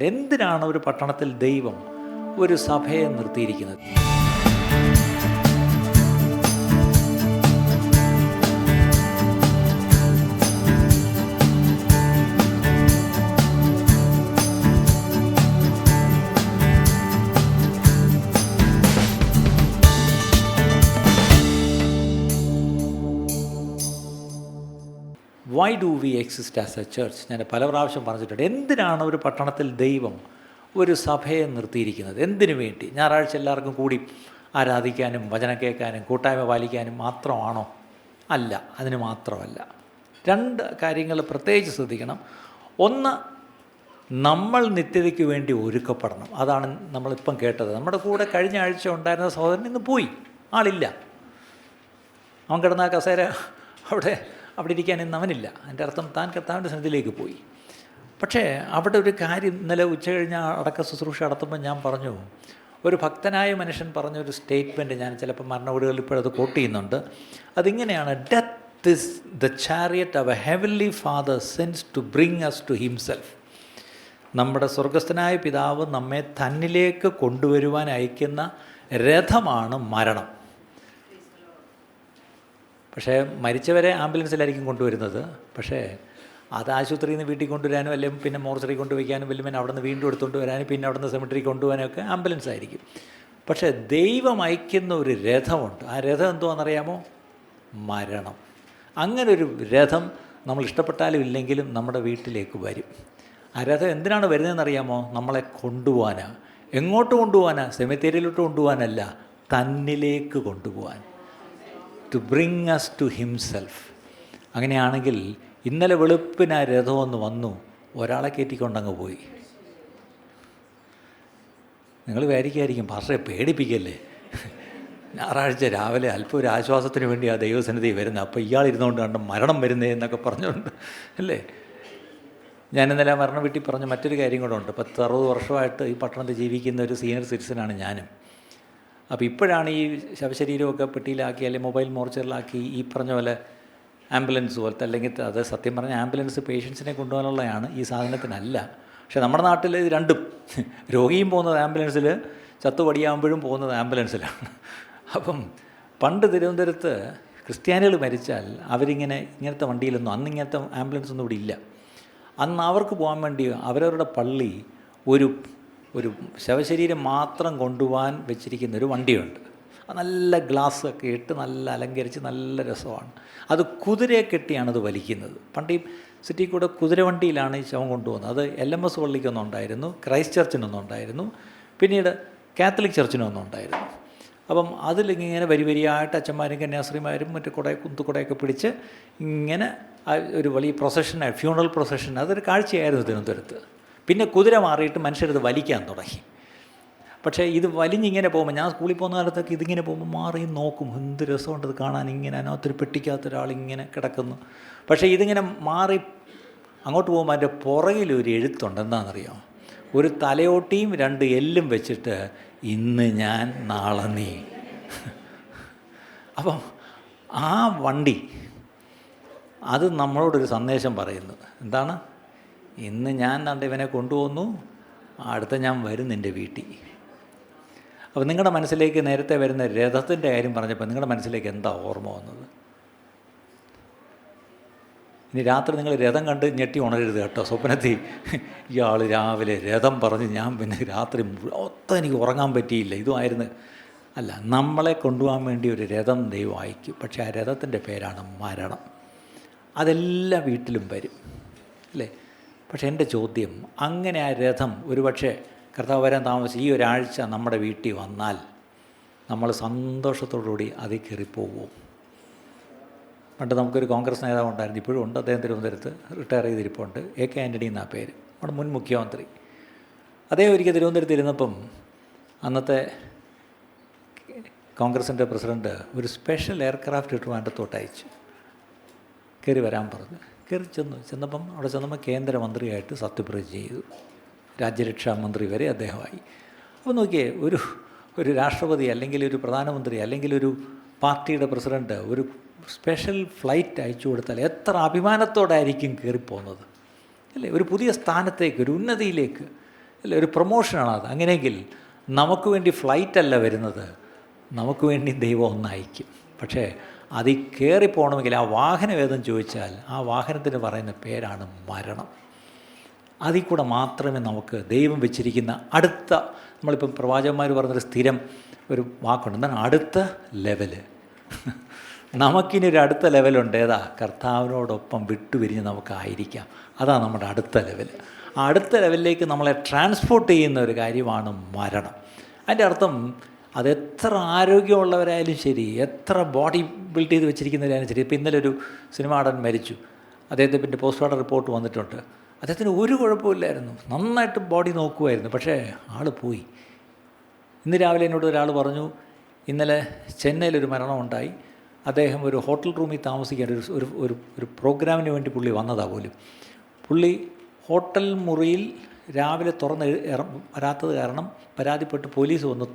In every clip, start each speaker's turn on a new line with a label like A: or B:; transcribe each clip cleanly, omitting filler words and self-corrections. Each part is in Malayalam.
A: എന്തിനാണ് ഒരു പട്ടണത്തിൽ ദൈവം ഒരു സഭയെ നിർത്തിയിരിക്കുന്നത്? Why do we exist as a church? ഞാൻ പല പ്രാവശ്യം പറഞ്ഞിട്ടുണ്ട്. എന്തിനാണ് ഒരു പട്ടണത്തിൽ ദൈവം ഒരു സഭയെ നിർത്തിയിരിക്കുന്നത്? എന്തിനു വേണ്ടി? ഞായറാഴ്ച എല്ലാവർക്കും കൂടി ആരാധിക്കാനും വചനം കേൾക്കാനും കൂട്ടായ്മ പാലിക്കാനും മാത്രമാണോ? അല്ല, അതിന് മാത്രമല്ല. രണ്ട് കാര്യങ്ങൾ പ്രത്യേകിച്ച് ശ്രദ്ധിക്കണം. ഒന്ന്, നമ്മൾ നിത്യതയ്ക്ക് വേണ്ടി ഒരുക്കപ്പെടണം. അതാണ് നമ്മളിപ്പം കേട്ടത്. നമ്മുടെ കൂടെ കഴിഞ്ഞ ആഴ്ച ഉണ്ടായിരുന്ന സഹോദരൻ ഇന്ന് പോയി, ആളില്ല. അവൻ കിടന്ന കസേര അവിടെ ഇരിക്കാൻ ഇന്ന് അവനില്ല. അതിൻ്റെ അർത്ഥം താൻ കർത്താവിൻ്റെ സന്നിധിയിലേക്ക് പോയി. പക്ഷേ അവിടെ ഒരു കാര്യം ഇന്നലെ ഉച്ച കഴിഞ്ഞ് അടക്ക ശുശ്രൂഷ നടത്തുമ്പോൾ ഞാൻ പറഞ്ഞു, ഒരു ഭക്തനായ മനുഷ്യൻ പറഞ്ഞൊരു സ്റ്റേറ്റ്മെൻറ്റ് ഞാൻ ചിലപ്പോൾ മരണവീടുകളിൽ ഇപ്പോഴത് കോട്ട് ചെയ്യുന്നുണ്ട്. അതിങ്ങനെയാണ്: death is the chariot of a heavenly father sends to bring us to himself. നമ്മുടെ സ്വർഗസ്ഥനായ പിതാവ് നമ്മെ തന്നിലേക്ക് കൊണ്ടുവരുവാൻ അയക്കുന്ന രഥമാണ് മരണം. പക്ഷേ മരിച്ചവരെ ആംബുലൻസിലായിരിക്കും കൊണ്ടുവരുന്നത്. പക്ഷേ അത് ആശുപത്രിയിൽ നിന്ന് വീട്ടിൽ കൊണ്ടുവരാനും അല്ലെങ്കിൽ പിന്നെ മോർച്ചറി കൊണ്ടുവയ്ക്കാനും വലിയ അവിടെ നിന്ന് വീണ്ടും എടുത്തുകൊണ്ട് വരാനും പിന്നെ അവിടെ നിന്ന് സെമിട്രി കൊണ്ടുപോകാനൊക്കെ ആംബുലൻസ് ആയിരിക്കും. പക്ഷേ ദൈവം അയക്കുന്ന ഒരു രഥമുണ്ട്. ആ രഥം എന്തുവാണെന്നറിയാമോ? മരണം. അങ്ങനെ ഒരു രഥം നമ്മൾ ഇഷ്ടപ്പെട്ടാലും ഇല്ലെങ്കിലും നമ്മുടെ വീട്ടിലേക്ക് വരും. ആ രഥം എന്തിനാണ് വരുന്നതെന്നറിയാമോ? നമ്മളെ കൊണ്ടുപോകാനാണ്. എങ്ങോട്ട് കൊണ്ടുപോകാനാണ്? സെമിത്തേരിയിലോട്ട് കൊണ്ടുപോകാനല്ല, തന്നിലേക്ക് കൊണ്ടുപോകാൻ. To bring us to himself. അങ്ങനെയാണെങ്കിൽ ഇന്നലെ വെളുപ്പിന് ആ രഥമൊന്ന് വന്നു, ഒരാളെ കയറ്റിക്കൊണ്ടങ്ങ് പോയി. നിങ്ങൾ വിചാരിക്കുമായിരിക്കും, പാസ്റ്ററെ പേടിപ്പിക്കല്ലേ, ഞായറാഴ്ച രാവിലെ അല്പം ഒരു ആശ്വാസത്തിന് വേണ്ടി ആ ദൈവസന്നിധി വരുന്നത്, അപ്പോൾ ഇയാളിരുന്നുകൊണ്ട് കണ്ട് മരണം വരുന്നേ എന്നൊക്കെ പറഞ്ഞുകൊണ്ട് അല്ലേ. ഞാൻ ഇന്നലെ മരണ വീട്ടിൽ പറഞ്ഞ മറ്റൊരു കാര്യം കൂടെ ഉണ്ട്. 60 വർഷമായിട്ട് ഈ പട്ടണത്തിൽ ജീവിക്കുന്ന ഒരു സീനിയർ സിറ്റിസനാണ് ഞാനും. അപ്പോൾ ഇപ്പോഴാണ് ഈ ശവശരീരമൊക്കെ പെട്ടിയിലാക്കി അല്ലെങ്കിൽ മൊബൈൽ മോർച്ചറിലാക്കി ഈ പറഞ്ഞ പോലെ ആംബുലൻസ് പോലത്തെ, അല്ലെങ്കിൽ അത് സത്യം പറഞ്ഞ ആംബുലൻസ് പേഷ്യൻസിനെ കൊണ്ടുപോകാനുള്ളതാണ്, ഈ സാധനത്തിനല്ല. പക്ഷേ നമ്മുടെ നാട്ടിൽ ഇത് രണ്ടും, രോഗിയും പോകുന്നത് ആംബുലൻസിൽ, ചത്തുപടിയാകുമ്പോഴും പോകുന്നത് ആംബുലൻസിലാണ്. അപ്പം പണ്ട് തിരുവനന്തപുരത്ത് ക്രിസ്ത്യാനികൾ മരിച്ചാൽ ഇങ്ങനത്തെ വണ്ടിയിലൊന്നും, അന്ന് ഇങ്ങനത്തെ ആംബുലൻസ് ഒന്നും ഇവിടെ ഇല്ല. അന്ന് അവർക്ക് പോകാൻ വേണ്ടി അവരവരുടെ പള്ളി ഒരു ശവശരീരം മാത്രം കൊണ്ടുപോകാൻ വെച്ചിരിക്കുന്ന ഒരു വണ്ടിയുണ്ട്. അത് നല്ല ഗ്ലാസ്സൊക്കെ ഇട്ട് നല്ല അലങ്കരിച്ച് നല്ല രസമാണ്. അത് കുതിരയെ കെട്ടിയാണത് വലിക്കുന്നത്. പണ്ട് ഈ സിറ്റി കൂടെ കുതിരവണ്ടിയിലാണ് ഈ ശവം കൊണ്ടുപോകുന്നത്. അത് LMS പള്ളിക്കൊന്നും ഉണ്ടായിരുന്നു, ക്രൈസ്റ്റ് ചർച്ചിനൊന്നും ഉണ്ടായിരുന്നു, പിന്നീട് കാത്തലിക് ചർച്ചിനൊന്നും ഉണ്ടായിരുന്നു. അപ്പം അതിലിങ്ങനെ വരിയായിട്ട് അച്ഛന്മാരും കന്യാസ്ത്രീമാരും മറ്റു കുത്തുകുടയൊക്കെ പിടിച്ച് ഇങ്ങനെ ഒരു വലിയ പ്രൊസഷനായി, ഫ്യൂണറൽ പ്രൊസഷൻ, അതൊരു കാഴ്ചയായിരുന്നു തിരുവനന്തപുരത്ത്. പിന്നെ കുതിര മാറിയിട്ട് മനുഷ്യരത് വലിക്കാൻ തുടങ്ങി. പക്ഷേ ഇത് വലിഞ്ഞിങ്ങനെ പോകുമ്പോൾ, ഞാൻ സ്കൂളിൽ പോകുന്ന കാലത്തൊക്കെ ഇതിങ്ങനെ പോകുമ്പോൾ മാറി നോക്കും, എന്ത് രസമുണ്ട് ഇത് കാണാൻ. ഇങ്ങനെ അതിനകത്തൊരു പെട്ടിക്കകത്തൊരാളിങ്ങനെ കിടക്കുന്നു. പക്ഷേ ഇതിങ്ങനെ മാറി അങ്ങോട്ട് പോകുമ്പോൾ അതിൻ്റെ പുറകിലൊരു എഴുത്തുണ്ട്. എന്താണെന്നറിയോ? ഒരു തലയോട്ടിയും 2 എല്ലും വെച്ചിട്ട്, ഇന്ന് ഞാൻ നാളെ നീ. അപ്പം ആ വണ്ടി അത് നമ്മളോടൊരു സന്ദേശം പറയുന്നു. എന്താണ്? ഇന്ന് ഞാൻ ഇവനെ കൊണ്ടുപോകുന്നു, അടുത്ത ഞാൻ വരും നിൻ്റെ വീട്ടിൽ. അപ്പോൾ നിങ്ങളുടെ മനസ്സിലേക്ക് നേരത്തെ വരുന്ന രഥത്തിൻ്റെ കാര്യം പറഞ്ഞപ്പോൾ നിങ്ങളുടെ മനസ്സിലേക്ക് എന്താ ഓർമ്മ വന്നത്? ഇനി രാത്രി നിങ്ങൾ രഥം കണ്ട് ഞെട്ടി ഉണരരുത് കേട്ടോ. സ്വപ്നത്തിൽ ഇയാൾ രാവിലെ രഥം പറഞ്ഞ് ഞാൻ പിന്നെ രാത്രി മൊത്തം എനിക്ക് ഉറങ്ങാൻ പറ്റിയില്ല, ഇതുമായിരുന്നു. അല്ല, നമ്മളെ കൊണ്ടുപോകാൻ വേണ്ടി ഒരു രഥം ദൈവം അയക്കും. പക്ഷേ ആ രഥത്തിൻ്റെ പേരാണ് മരണം. അതെല്ലാ വീട്ടിലും വരും അല്ലേ. പക്ഷേ എൻ്റെ ചോദ്യം, അങ്ങനെ ആ രഥം ഒരുപക്ഷെ കർത്താവ് വരാൻ താമസിച്ച് ഈ ഒരാഴ്ച നമ്മുടെ വീട്ടിൽ വന്നാൽ നമ്മൾ സന്തോഷത്തോടുകൂടി അതിൽ കയറിപ്പോകും. പണ്ട് നമുക്കൊരു കോൺഗ്രസ് നേതാവ് ഉണ്ടായിരുന്നു, ഇപ്പോഴും ഉണ്ട്, അദ്ദേഹം തിരുവനന്തപുരത്ത് റിട്ടയർ ചെയ്തിരിപ്പുണ്ട്. AK ആൻ്റണി എന്നാണ് പേര്, നമ്മുടെ മുൻ മുഖ്യമന്ത്രി. അദ്ദേഹം ഒരിക്കൽ തിരുവനന്തപുരത്ത് ഇരുന്നപ്പം അന്നത്തെ കോൺഗ്രസിൻ്റെ പ്രസിഡൻറ്റ് ഒരു സ്പെഷ്യൽ എയർക്രാഫ്റ്റ് ഇട്ട് വേണ്ടത്തോട്ട് അയച്ചു. കയറി വരാൻ പറഞ്ഞു. കയറി ചെന്നപ്പം അവിടെ ചെന്നപ്പോൾ കേന്ദ്രമന്ത്രിയായിട്ട് സത്യപ്രതിജ്ഞ ചെയ്തു. രാജ്യരക്ഷാ മന്ത്രി വരെ അദ്ദേഹമായി. അപ്പോൾ നോക്കിയേ, ഒരു രാഷ്ട്രപതി അല്ലെങ്കിൽ ഒരു പ്രധാനമന്ത്രി അല്ലെങ്കിൽ ഒരു പാർട്ടിയുടെ പ്രസിഡൻറ്റ് ഒരു സ്പെഷ്യൽ ഫ്ലൈറ്റ് അയച്ചു കൊടുത്താൽ എത്ര അഭിമാനത്തോടായിരിക്കും കയറിപ്പോകുന്നത് അല്ലേ. ഒരു പുതിയ സ്ഥാനത്തേക്ക്, ഒരു ഉന്നതിയിലേക്ക്. അല്ലേ? ഒരു പ്രൊമോഷനാണ് അത്. അങ്ങനെയെങ്കിൽ നമുക്ക് വേണ്ടി ഫ്ലൈറ്റല്ല വരുന്നത്, നമുക്ക് വേണ്ടി ദൈവം ഒന്നയക്കും. പക്ഷേ അതിൽ കയറിപ്പോകണമെങ്കിൽ ആ വാഹനം ഏതെന്ന് ചോദിച്ചാൽ ആ വാഹനത്തിന് പറയുന്ന പേരാണ് മരണം. അതിൽ കൂടെ മാത്രമേ നമുക്ക് ദൈവം വെച്ചിരിക്കുന്ന അടുത്ത, നമ്മളിപ്പം പ്രവാചകന്മാർ പറഞ്ഞൊരു സ്ഥിരം ഒരു വാക്കുണ്ട്, എന്താണ് അടുത്ത ലെവല്. നമുക്കിനി ഒരു അടുത്ത ലെവലുണ്ട്. ഏതാ? കർത്താവിനോടൊപ്പം വിട്ടുപിരിഞ്ഞ് നമുക്കായിരിക്കാം. അതാണ് നമ്മുടെ അടുത്ത ലെവൽ. ആ അടുത്ത ലെവലിലേക്ക് നമ്മളെ ട്രാൻസ്പോർട്ട് ചെയ്യുന്ന ഒരു കാര്യമാണ് മരണം. അതിൻ്റെ അർത്ഥം അതെത്ര ആരോഗ്യമുള്ളവരായാലും ശരി, എത്ര ബോഡി ബിൽഡ് ചെയ്ത് വെച്ചിരിക്കുന്നവരായാലും ശരി. ഇപ്പോൾ ഇന്നലെ ഒരു സിനിമ നടൻ മരിച്ചു. അദ്ദേഹത്തെ പിന്നെ പോസ്റ്റ്മോർട്ടം റിപ്പോർട്ട് വന്നിട്ടുണ്ട്. അദ്ദേഹത്തിന് ഒരു കുഴപ്പമില്ലായിരുന്നു, നന്നായിട്ട് ബോഡി നോക്കുമായിരുന്നു. പക്ഷേ ആൾ പോയി. ഇന്ന് രാവിലെ എന്നോട് ഒരാൾ പറഞ്ഞു, ഇന്നലെ ചെന്നൈയിലൊരു മരണമുണ്ടായി. അദ്ദേഹം ഒരു ഹോട്ടൽ റൂമിൽ താമസിക്കാൻ ഒരു പ്രോഗ്രാമിന് വേണ്ടി പുള്ളി വന്നതാണ് പോലും. പുള്ളി ഹോട്ടൽ മുറിയിൽ രാവിലെ വരാത്തത് കാരണം പരാതിപ്പെട്ട് പോലീസ് വന്ന്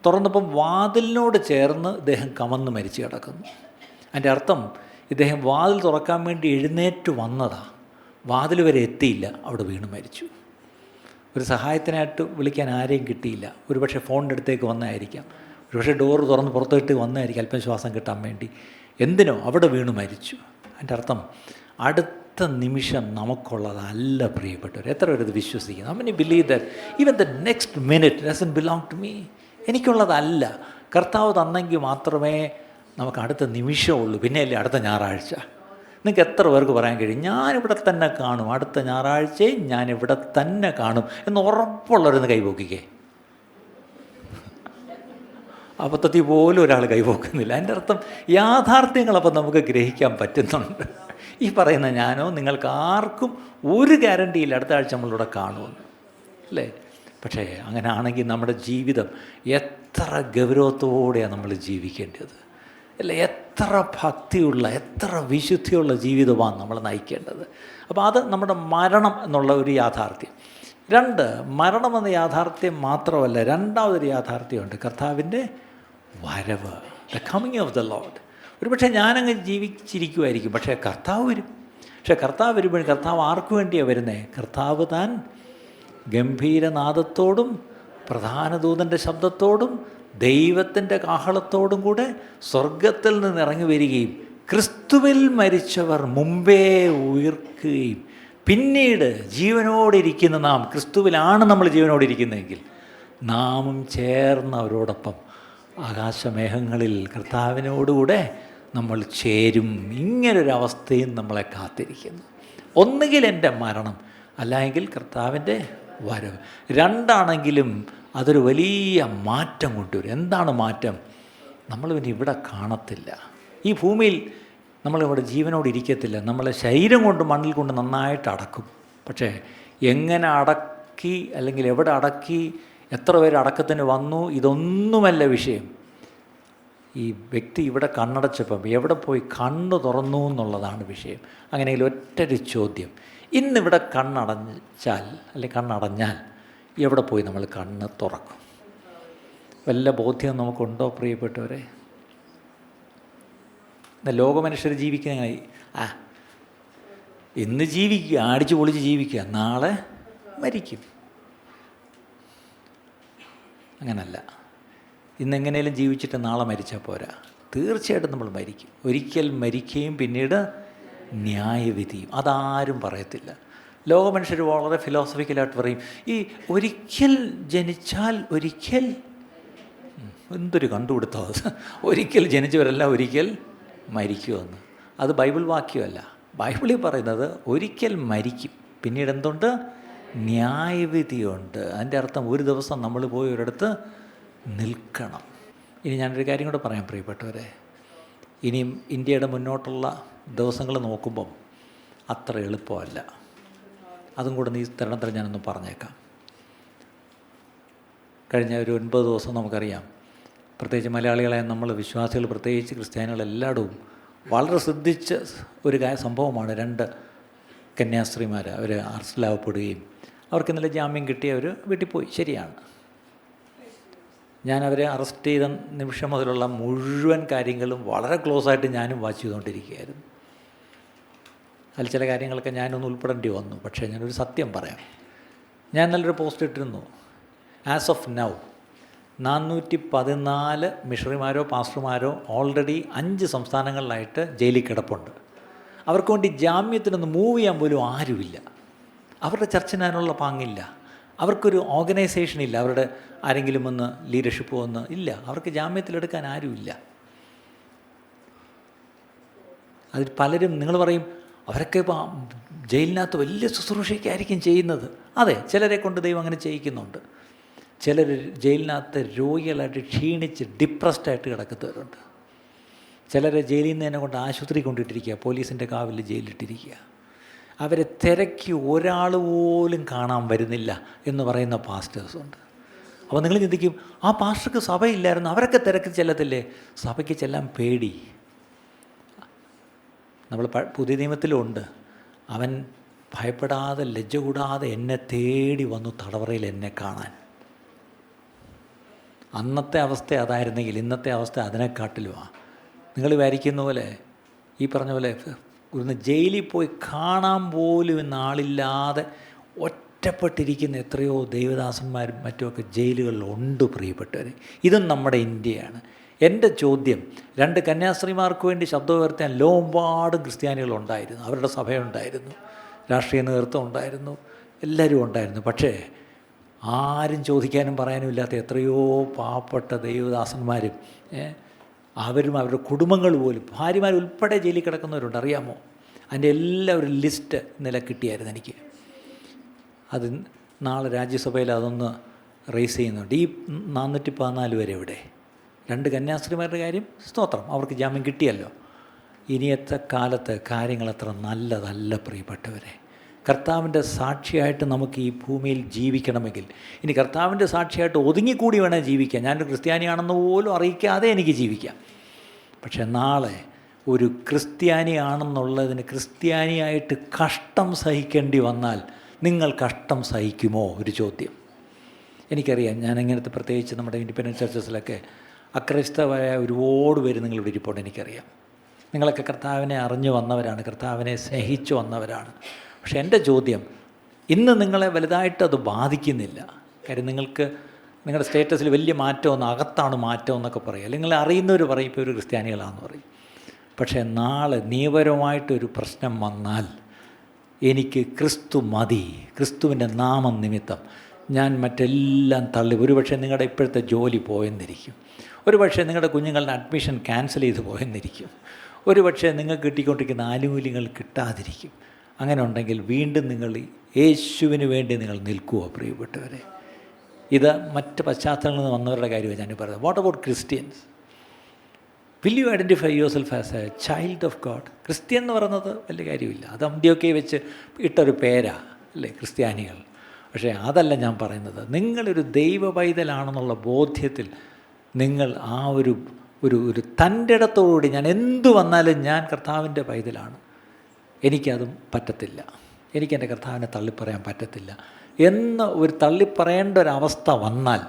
A: തുറന്നപ്പം വാതിലിനോട് ചേർന്ന് ഇദ്ദേഹം കമന്ന് മരിച്ചു കിടക്കുന്നു. അതിൻ്റെ അർത്ഥം ഇദ്ദേഹം വാതിൽ തുറക്കാൻ വേണ്ടി എഴുന്നേറ്റ് വന്നതാണ്, വാതിൽ വരെ എത്തിയില്ല, അവിടെ വീണ് മരിച്ചു. ഒരു സഹായത്തിനായിട്ട് വിളിക്കാൻ ആരെയും കിട്ടിയില്ല. ഒരുപക്ഷെ ഫോണിൻ്റെ അടുത്തേക്ക് വന്നതായിരിക്കാം, ഒരുപക്ഷെ ഡോറ് തുറന്ന് പുറത്തോട്ട് വന്നതായിരിക്കും അല്പം ശ്വാസം കിട്ടാൻ വേണ്ടി. എന്തിനോ അവിടെ വീണ് മരിച്ചു. അതിൻ്റെ അർത്ഥം അടുത്ത നിമിഷം നമുക്കുള്ളതല്ല പ്രിയപ്പെട്ടവർ. എത്ര പേര് ഇത് വിശ്വസിക്കുന്നു? how many believe that even the next minute doesn't belong to me? എനിക്കുള്ളതല്ല, കർത്താവ് തന്നെങ്കിൽ മാത്രമേ നമുക്ക് അടുത്ത നിമിഷമുള്ളൂ. പിന്നെയല്ലേ അടുത്ത ഞായറാഴ്ച. നിങ്ങൾക്ക് എത്ര പേർക്ക് പറയാൻ കഴിയും, ഞാനിവിടെ തന്നെ കാണും, അടുത്ത ഞായറാഴ്ചയും ഞാനിവിടെ തന്നെ കാണും എന്ന് ഉറപ്പുള്ളവരെന്ന് കൈപോക്കിക്കേ? അബദ്ധത്തിൽ പോലും ഒരാൾ കൈപോക്കുന്നില്ല. അതിൻ്റെ അർത്ഥം യാഥാർത്ഥ്യങ്ങളപ്പം നമുക്ക് ഗ്രഹിക്കാൻ പറ്റുന്നുണ്ട്. ഈ പറയുന്ന ഞാനോ നിങ്ങൾക്ക് ആർക്കും ഒരു ഗ്യാരണ്ടിയില്ല അടുത്ത ആഴ്ച നമ്മളിവിടെ കാണുമെന്ന്, അല്ലേ? പക്ഷേ അങ്ങനെ ആണെങ്കിൽ നമ്മുടെ ജീവിതം എത്ര ഗൗരവത്തോടെയാണ് നമ്മൾ ജീവിക്കേണ്ടത്, അല്ലേ? എത്ര ഭക്തിയുള്ള, എത്ര വിശുദ്ധിയുള്ള ജീവിതമാണ് നമ്മൾ നയിക്കേണ്ടത്. അപ്പോൾ അത് നമ്മുടെ മരണം എന്നുള്ള ഒരു യാഥാർത്ഥ്യം. 2, മരണമെന്ന യാഥാർത്ഥ്യം മാത്രമല്ല, രണ്ടാമതൊരു യാഥാർത്ഥ്യമുണ്ട്, കർത്താവിൻ്റെ വരവ്, the coming of the Lord. ഒരുപക്ഷെ ഞാനങ്ങ് ജീവിച്ചിരിക്കുമായിരിക്കും, പക്ഷേ കർത്താവ് വരും. പക്ഷേ കർത്താവ് വരുമ്പോഴും കർത്താവ് ആർക്കു വേണ്ടിയാണ് വരുന്നത്? കർത്താവ് താൻ ഗംഭീരനാദത്തോടും പ്രധാന ദൂതൻ്റെ ശബ്ദത്തോടും ദൈവത്തിൻ്റെ കാഹളത്തോടും കൂടെ സ്വർഗത്തിൽ നിന്ന് ഇറങ്ങി വരികയും ക്രിസ്തുവിൽ മരിച്ചവർ മുമ്പേ ഉയർക്കുകയും പിന്നീട് ജീവനോടിരിക്കുന്ന നാം, ക്രിസ്തുവിലാണ് നമ്മൾ ജീവനോടിരിക്കുന്നതെങ്കിൽ നാമും ചേർന്ന് അവരോടൊപ്പം ആകാശമേഘങ്ങളിൽ കർത്താവിനോടുകൂടെ നമ്മൾ ചേരും. ഇങ്ങനൊരവസ്ഥയും നമ്മളെ കാത്തിരിക്കുന്നു. ഒന്നുകിൽ എൻ്റെ മരണം, അല്ലെങ്കിൽ കർത്താവിൻ്റെ വരവ്. രണ്ടാണെങ്കിലും അതൊരു വലിയ മാറ്റം കൊണ്ടുവരും. എന്താണ് മാറ്റം? നമ്മൾ പിന്നെ ഇവിടെ കാണത്തില്ല, ഈ ഭൂമിയിൽ നമ്മളിവിടെ ജീവനോട് ഇരിക്കത്തില്ല. നമ്മളെ ശരീരം കൊണ്ട് മണ്ണിൽ കൊണ്ട് നന്നായിട്ട് അടക്കും. പക്ഷേ എങ്ങനെ അടക്കി, അല്ലെങ്കിൽ എവിടെ അടക്കി, എത്ര പേര് അടക്കത്തിന് വന്നു, ഇതൊന്നുമല്ല വിഷയം. ഈ വ്യക്തി ഇവിടെ കണ്ണടച്ചപ്പം എവിടെ പോയി കണ്ണ് തുറന്നു എന്നുള്ളതാണ് വിഷയം. അങ്ങനെയെങ്കിൽ ഒറ്റൊരു ചോദ്യം, ഇന്നിവിടെ കണ്ണടച്ചാൽ, അല്ലെങ്കിൽ കണ്ണടഞ്ഞാൽ എവിടെ പോയി നമ്മൾ കണ്ണ് തുറക്കും? വല്ല ബോധ്യം നമുക്കുണ്ടോ പ്രിയപ്പെട്ടവരെ? ലോകമനുഷ്യർ ജീവിക്കുന്ന ഇന്ന് ജീവിക്കുക, അടിച്ചു പൊളിച്ച് ജീവിക്കുക, നാളെ മരിക്കും. അങ്ങനല്ല. ഇന്നെങ്ങനെയും ജീവിച്ചിട്ട് നാളെ മരിച്ചാൽ പോരാ, തീർച്ചയായിട്ടും നമ്മൾ മരിക്കും. ഒരിക്കൽ മരിക്കുകയും പിന്നീട് ന്യായവിധിയും. അതാരും പറയത്തില്ല. ലോകമനുഷ്യർ വളരെ ഫിലോസഫിക്കലായിട്ട് പറയും, ഈ ഒരിക്കൽ ജനിച്ചാൽ ഒരിക്കൽ, എന്തൊരു കണ്ടുപിടുത്തോ അത്, ഒരിക്കൽ ജനിച്ചവരെല്ലാം ഒരിക്കൽ മരിക്കുമെന്ന്. അത് ബൈബിൾ വാക്യമല്ല. ബൈബിളിൽ പറയുന്നത് ഒരിക്കൽ മരിക്കും, പിന്നീട് എന്തുണ്ട്? ന്യായവിധിയുണ്ട്. അതിൻ്റെ അർത്ഥം ഒരു ദിവസം നമ്മൾ പോയി ഒരിടത്ത് നിൽക്കണം. ഇനി ഞാനൊരു കാര്യം കൂടെ പറയാം പ്രിയപ്പെട്ടവരെ. ഇനിയും ഇന്ത്യയുടെ മുന്നോട്ടുള്ള ദിവസങ്ങൾ നോക്കുമ്പം അത്ര എളുപ്പമല്ല. അതും കൂടെ ഈ തരണത്തിൽ ഞാനൊന്ന് പറഞ്ഞേക്കാം. കഴിഞ്ഞ ഒരു 9 ദിവസം നമുക്കറിയാം, പ്രത്യേകിച്ച് മലയാളികളായ നമ്മൾ വിശ്വാസികൾ, പ്രത്യേകിച്ച് ക്രിസ്ത്യാനികളെല്ലായിടവും വളരെ ശ്രദ്ധിച്ച ഒരു സംഭവമാണ്. 2 കന്യാസ്ത്രീമാർ അവർ അറസ്റ്റിലാവപ്പെടുകയും അവർക്ക് ഇന്നലെ ജാമ്യം കിട്ടി അവർ വീട്ടിൽ പോയി. ശരിയാണ്. ഞാൻ അവരെ അറസ്റ്റ് ചെയ്ത നിമിഷം മുതലുള്ള മുഴുവൻ കാര്യങ്ങളും വളരെ ക്ലോസായിട്ട് ഞാനും വാച്ച് ചെയ്തുകൊണ്ടിരിക്കുകയായിരുന്നു. അതിൽ ചില കാര്യങ്ങളൊക്കെ ഞാനൊന്ന് ഉൾപ്പെടേണ്ടി വന്നു. പക്ഷേ ഞാനൊരു സത്യം പറയാം, ഞാൻ നല്ലൊരു പോസ്റ്റ് ഇട്ടിരുന്നു. ആസ് ഓഫ് നൗ 414 മിഷണറിമാരോ പാസ്റ്റർമാരോ ഓൾറെഡി 5 സംസ്ഥാനങ്ങളിലായിട്ട് ജയിലിൽ കിടപ്പുണ്ട്. അവർക്ക് വേണ്ടി ജാമ്യത്തിനൊന്ന് മൂവ് ചെയ്യാൻ പോലും ആരുമില്ല. അവരുടെ ചർച്ചിനാനുള്ള പാങ്ങില്ല. അവർക്കൊരു ഓർഗനൈസേഷൻ ഇല്ല. അവരുടെ ആരെങ്കിലും ഒന്ന് ലീഡർഷിപ്പ് വന്ന് ഇല്ല. അവർക്ക് ജാമ്യത്തിലെടുക്കാൻ ആരുമില്ല. അതിൽ പലരും നിങ്ങൾ പറയും അവരൊക്കെ ജയിലിനകത്ത് വലിയ ശുശ്രൂഷയ്ക്കായിരിക്കും ചെയ്യുന്നത്. അതെ, ചിലരെ കൊണ്ട് ദൈവം അങ്ങനെ ചെയ്യിക്കുന്നുണ്ട്. ചിലർ ജയിലിനകത്ത് രോഗികളായിട്ട് ക്ഷീണിച്ച് ഡിപ്രസ്ഡായിട്ട് കിടക്കുന്നവരുണ്ട്. ചിലരെ ജയിലിൽ നിന്ന് തന്നെ കൊണ്ട് ആശുപത്രി കൊണ്ടിട്ടിരിക്കുക, പോലീസിൻ്റെ കാവിൽ ജയിലിലിട്ടിരിക്കുക. അവരെ തിരക്കി ഒരാൾ പോലും കാണാൻ വരുന്നില്ല എന്ന് പറയുന്ന പാസ്റ്റേഴ്സുണ്ട്. അപ്പോൾ നിങ്ങൾ ചിന്തിക്കും, ആ പാസ്റ്റർക്ക് സഭയില്ലായിരുന്നു, അവരൊക്കെ തിരക്കി ചെല്ലത്തില്ലേ? സഭയ്ക്ക് ചെല്ലാൻ പേടി. നമ്മൾ പുതിയ നിയമത്തിലുണ്ട്, അവൻ ഭയപ്പെടാതെ ലജ്ജ കൂടാതെ എന്നെ തേടി വന്നു തടവറയിൽ എന്നെ കാണാൻ. അന്നത്തെ അവസ്ഥ അതായിരുന്നെങ്കിൽ ഇന്നത്തെ അവസ്ഥ അതിനെക്കാട്ടിലുമാണ്. നിങ്ങൾ വിചാരിക്കുന്ന പോലെ, ഈ പറഞ്ഞ പോലെ ഒന്ന് ജയിലിൽ പോയി കാണാൻ പോലും ഇന്നാളില്ലാതെ ഒറ്റപ്പെട്ടിരിക്കുന്ന എത്രയോ ദൈവദാസന്മാരും മറ്റുമൊക്കെ ജയിലുകളിലുണ്ട് പ്രിയപ്പെട്ടവർ. ഇതും നമ്മുടെ ഇന്ത്യയാണ്. എൻ്റെ ചോദ്യം, 2 കന്യാസ്ത്രീമാർക്ക് വേണ്ടി ശബ്ദം ഉയർത്താൻ ലോകമെമ്പാടും ക്രിസ്ത്യാനികളുണ്ടായിരുന്നു. അവരുടെ സഭയുണ്ടായിരുന്നു, രാഷ്ട്രീയ നേതൃത്വം ഉണ്ടായിരുന്നു, എല്ലാവരും ഉണ്ടായിരുന്നു. പക്ഷേ ആരും ചോദിക്കാനും പറയാനും ഇല്ലാത്ത എത്രയോ പാവപ്പെട്ട ദൈവദാസന്മാരും അവരും അവരുടെ കുടുംബങ്ങൾ പോലും, ഭാര്യമാർ ഉൾപ്പെടെ ജയിലിൽ കിടക്കുന്നവരുണ്ട്. അറിയാമോ? അതിൻ്റെ എല്ലാം ഒരു ലിസ്റ്റ് ഇന്നലെ കിട്ടിയായിരുന്നു എനിക്ക്. അത് നാളെ രാജ്യസഭയിൽ അതൊന്ന് റേസ് ചെയ്യുന്നുണ്ട്. ഈ 414 വരെ ഇവിടെ 2 കന്യാസ്ത്രീമാരുടെ കാര്യം സ്തോത്രം, അവർക്ക് ജാമ്യം കിട്ടിയല്ലോ. ഇനിയത്തെ കാലത്ത് കാര്യങ്ങൾ അത്ര നല്ലതല്ല പ്രിയപ്പെട്ടവരെ. കർത്താവിൻ്റെ സാക്ഷിയായിട്ട് നമുക്ക് ഈ ഭൂമിയിൽ ജീവിക്കണമെങ്കിൽ, ഇനി കർത്താവിൻ്റെ സാക്ഷിയായിട്ട് ഒതുങ്ങിക്കൂടി വേണേൽ ജീവിക്കാം. ഞാനൊരു ക്രിസ്ത്യാനിയാണെന്ന് പോലും അറിയിക്കാതെ എനിക്ക് ജീവിക്കാം. പക്ഷെ നാളെ ഒരു ക്രിസ്ത്യാനിയാണെന്നുള്ളതിന് ക്രിസ്ത്യാനിയായിട്ട് കഷ്ടം സഹിക്കേണ്ടി വന്നാൽ നിങ്ങൾ കഷ്ടം സഹിക്കുമോ? ഒരു ചോദ്യം. എനിക്കറിയാം, ഞാൻ ഇങ്ങനത്തെ പ്രത്യേകിച്ച് നമ്മുടെ ഇൻഡിപെൻഡൻറ്റ് ചർച്ചസിലൊക്കെ അക്രൈസ്തവായ ഒരുപാട് പേര് നിങ്ങളിവിടെ ഇരിപ്പോൾ എനിക്കറിയാം. നിങ്ങളൊക്കെ കർത്താവിനെ അറിഞ്ഞു വന്നവരാണ്, കർത്താവിനെ സ്നേഹിച്ചു വന്നവരാണ്. പക്ഷെ എൻ്റെ ചോദ്യം, ഇന്ന് നിങ്ങളെ വലുതായിട്ട് അത് ബാധിക്കുന്നില്ല. കാര്യം നിങ്ങൾക്ക് നിങ്ങളുടെ സ്റ്റേറ്റസിൽ വലിയ മാറ്റമൊന്നും, അകത്താണ് മാറ്റം എന്നൊക്കെ പറയും. അല്ലെങ്കിൽ നിങ്ങൾ അറിയുന്നവർ പറയും ഇപ്പോൾ ഒരു ക്രിസ്ത്യാനികളാണെന്ന് പറയും. പക്ഷേ നാളെ നിയമപരമായിട്ടൊരു പ്രശ്നം വന്നാൽ എനിക്ക് ക്രിസ്തു മതി, ക്രിസ്തുവിൻ്റെ നാമം നിമിത്തം ഞാൻ മറ്റെല്ലാം തള്ളി. ഒരുപക്ഷെ നിങ്ങളുടെ ഇപ്പോഴത്തെ ജോലി പോയെന്നിരിക്കും, ഒരുപക്ഷെ നിങ്ങളുടെ കുഞ്ഞുങ്ങളുടെ അഡ്മിഷൻ ക്യാൻസൽ ചെയ്ത് പോയെന്നിരിക്കും, ഒരുപക്ഷെ നിങ്ങൾക്ക് കിട്ടിക്കൊണ്ടിരിക്കുന്ന ആനുകൂല്യങ്ങൾ കിട്ടാതിരിക്കും. അങ്ങനെ ഉണ്ടെങ്കിൽ വീണ്ടും നിങ്ങൾ യേശുവിന് വേണ്ടി നിങ്ങൾ നിൽക്കുമോ പ്രിയപ്പെട്ടവരെ? ഇത് മറ്റ് പശ്ചാത്തലങ്ങളിൽ നിന്ന് വന്നവരുടെ കാര്യമാണ് ഞാൻ പറയുന്നത്. What about Christians? Will you identify your self as A child of God? Christian എന്ന് പറയുന്നത് വലിയ കാര്യമില്ല, അത് അന്ത്യോക്കെ വെച്ച് ഇട്ടൊരു പേരാ അല്ലേ ക്രിസ്ത്യാനികൾ. പക്ഷേ അതല്ല ഞാൻ പറയുന്നത്. നിങ്ങളൊരു ദൈവ പൈതലാണെന്നുള്ള ബോധ്യത്തിൽ നിങ്ങൾ ആ ഒരു ഒരു ഒരു തൻ്റെ ഇടത്തോടുകൂടി ഞാൻ എന്തു വന്നാലും ഞാൻ കർത്താവിൻ്റെ പൈതലാണ്, എനിക്കതും പറ്റത്തില്ല, എനിക്കെൻ്റെ കർത്താവിനെ തള്ളിപ്പറയാൻ പറ്റത്തില്ല എന്ന് ഒരു തള്ളിപ്പറയേണ്ട ഒരവസ്ഥ വന്നാൽ,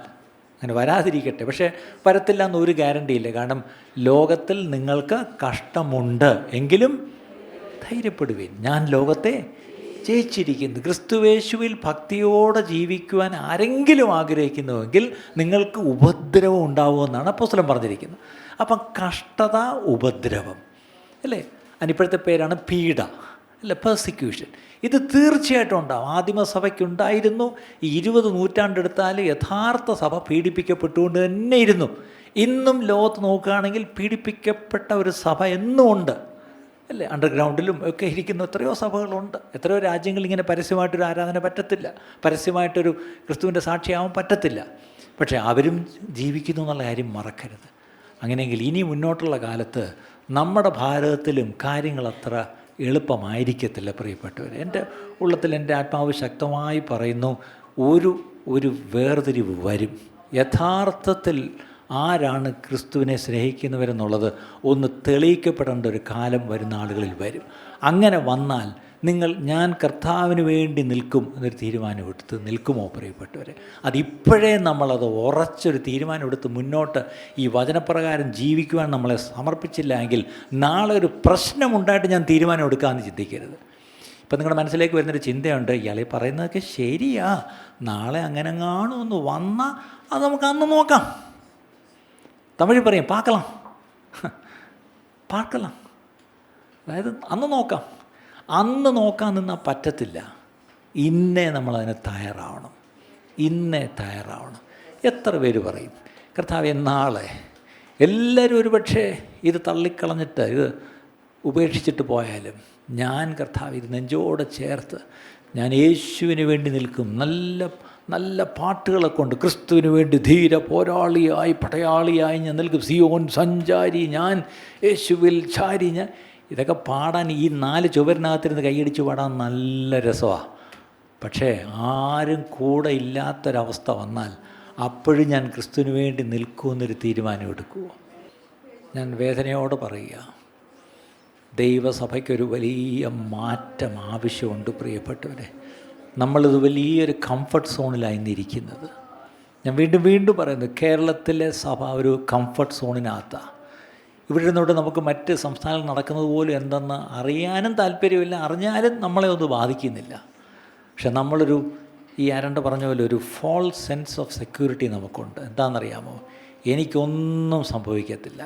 A: അങ്ങനെ വരാതിരിക്കട്ടെ, പക്ഷേ വരത്തില്ല എന്നൊരു ഗ്യാരണ്ടിയില്ല. കാരണം ലോകത്തിൽ നിങ്ങൾക്ക് കഷ്ടമുണ്ട്, എങ്കിലും ധൈര്യപ്പെടുവീൻ, ഞാൻ ലോകത്തെ ജയിച്ചിരിക്കുന്നു. ക്രിസ്തുവേശുവിൽ ഭക്തിയോടെ ജീവിക്കുവാൻ ആരെങ്കിലും ആഗ്രഹിക്കുന്നുവെങ്കിൽ നിങ്ങൾക്ക് ഉപദ്രവം ഉണ്ടാവുമെന്നാണ് അപ്പോസ്തലൻ പറഞ്ഞിരിക്കുന്നത്. അപ്പം കഷ്ടത, ഉപദ്രവം അല്ലേ, അതിനിപ്പോഴത്തെ പേരാണ് പീഡ അല്ലേ, പെർസിക്യൂഷൻ. ഇത് തീർച്ചയായിട്ടും ഉണ്ടാവും. ആദിമസഭയ്ക്കുണ്ടായിരുന്നു. ഈ 20 നൂറ്റാണ്ടെടുത്താൽ യഥാർത്ഥ സഭ പീഡിപ്പിക്കപ്പെട്ടുകൊണ്ട് തന്നെ ഇരുന്നു. ഇന്നും ലോകത്ത് നോക്കുകയാണെങ്കിൽ പീഡിപ്പിക്കപ്പെട്ട ഒരു സഭ എന്നും ഉണ്ട് അല്ലേ. അണ്ടർഗ്രൗണ്ടിലും ഒക്കെ ഇരിക്കുന്ന എത്രയോ സഭകളുണ്ട്. എത്രയോ രാജ്യങ്ങൾ ഇങ്ങനെ പരസ്യമായിട്ടൊരു ആരാധന പറ്റത്തില്ല, പരസ്യമായിട്ടൊരു ക്രിസ്തുവിൻ്റെ സാക്ഷിയാവാൻ പറ്റത്തില്ല. പക്ഷേ അവരും ജീവിക്കുന്നു എന്നുള്ള കാര്യം മറക്കരുത്. അങ്ങനെയെങ്കിൽ ഇനി മുന്നോട്ടുള്ള കാലത്ത് നമ്മുടെ ഭാരതത്തിലും കാര്യങ്ങൾ അത്ര എളുപ്പമായിരിക്കത്തില്ല പ്രിയപ്പെട്ടവർ. എൻ്റെ ഉള്ളത്തിൽ എൻ്റെ ആത്മാവ് ശക്തമായി പറയുന്നു, ഒരു വേർതിരിവ് വരും. യഥാർത്ഥത്തിൽ ആരാണ് ക്രിസ്തുവിനെ സ്നേഹിക്കുന്നവരെന്നുള്ളത് ഒന്ന് തെളിയിക്കപ്പെടേണ്ട ഒരു കാലം വരുന്ന ആളുകളിൽ വരും. അങ്ങനെ വന്നാൽ ഞാൻ കർത്താവിന് വേണ്ടി നിൽക്കും എന്നൊരു തീരുമാനമെടുത്ത് നിൽക്കുമോ പ്രിയപ്പെട്ടവരെ? അതിപ്പോഴേ നമ്മളത് ഉറച്ചൊരു തീരുമാനമെടുത്ത് മുന്നോട്ട് ഈ വചനപ്രകാരം ജീവിക്കുവാൻ നമ്മളെ സമർപ്പിച്ചില്ല എങ്കിൽ നാളെ ഒരു പ്രശ്നമുണ്ടായിട്ട് ഞാൻ തീരുമാനം എടുക്കാമെന്ന് ചിന്തിക്കരുത്. ഇപ്പം നിങ്ങളുടെ മനസ്സിലേക്ക് വരുന്നൊരു ചിന്തയുണ്ട്, ഇയാളീ പറയുന്നതൊക്കെ ശരിയാ, നാളെ അങ്ങനെ കാണുമെന്ന് വന്നാൽ അത് നമുക്ക് അന്ന് നോക്കാം. തമിഴിൽ പറയും പാക്കലാം, പാർக்கலாம், അതായത് അന്ന് നോക്കാം. അന്ന് നോക്കാൻ നിന്നാൽ പറ്റത്തില്ല. ഇന്നേ നമ്മളതിന് തയ്യാറാവണം, ഇന്നേ തയ്യാറാവണം. എത്ര പേര് പറയും കർത്താവേ നാളെ, എല്ലാവരും ഒരുപക്ഷെ ഇത് തള്ളിക്കളഞ്ഞിട്ട് ഇത് ഉപേക്ഷിച്ചിട്ട് പോയാലും ഞാൻ കർത്താവ് ഇത് നെഞ്ചോടെ ചേർത്ത് ഞാൻ യേശുവിന് വേണ്ടി നിൽക്കും. നല്ല നല്ല പാട്ടുകളെ കൊണ്ട് ക്രിസ്തുവിന് വേണ്ടി ധീര പോരാളിയായി പടയാളിയായി ഞാൻ നിൽക്കും. സിയോൻ സഞ്ചാരി ഞാൻ, യേശുവിൽ ചാരി ഞാൻ. ഇതൊക്കെ പാടാൻ ഈ 4 ചുവരിനകത്തിരുന്ന് കൈയടിച്ച് പാടാൻ നല്ല രസമാണ്. പക്ഷേ ആരും കൂടെ ഇല്ലാത്തൊരവസ്ഥ വന്നാൽ അപ്പോഴും ഞാൻ ക്രിസ്തുവിന് വേണ്ടി നിൽക്കുമെന്നൊരു തീരുമാനം എടുക്കുമോ? ഞാൻ വേദനയോടെ പറയുക, ദൈവസഭയ്ക്കൊരു വലിയ മാറ്റം ആവശ്യമുണ്ട് പ്രിയപ്പെട്ടവരെ. നമ്മളിത് വലിയൊരു കംഫർട്ട് സോണിലായിരിക്കുന്നത്. ഞാൻ വീണ്ടും പറയുന്നു, കേരളത്തിലെ സഭ ഒരു കംഫർട്ട് സോണിനകത്താണ്. ഇവിടെ നിന്നോട്ട് നമുക്ക് മറ്റ് സംസ്ഥാനങ്ങളിൽ നടക്കുന്നത് പോലും എന്തെന്ന് അറിയാനും താല്പര്യമില്ല, അറിഞ്ഞാലും നമ്മളെ ഒന്നും ബാധിക്കുന്നില്ല. പക്ഷെ നമ്മളൊരു ഈ ആരണ്ട് പറഞ്ഞ പോലെ ഒരു ഫോൾസ് സെൻസ് ഓഫ് സെക്യൂരിറ്റി നമുക്കുണ്ട്. എന്താണെന്നറിയാമോ? എനിക്കൊന്നും സംഭവിക്കത്തില്ല.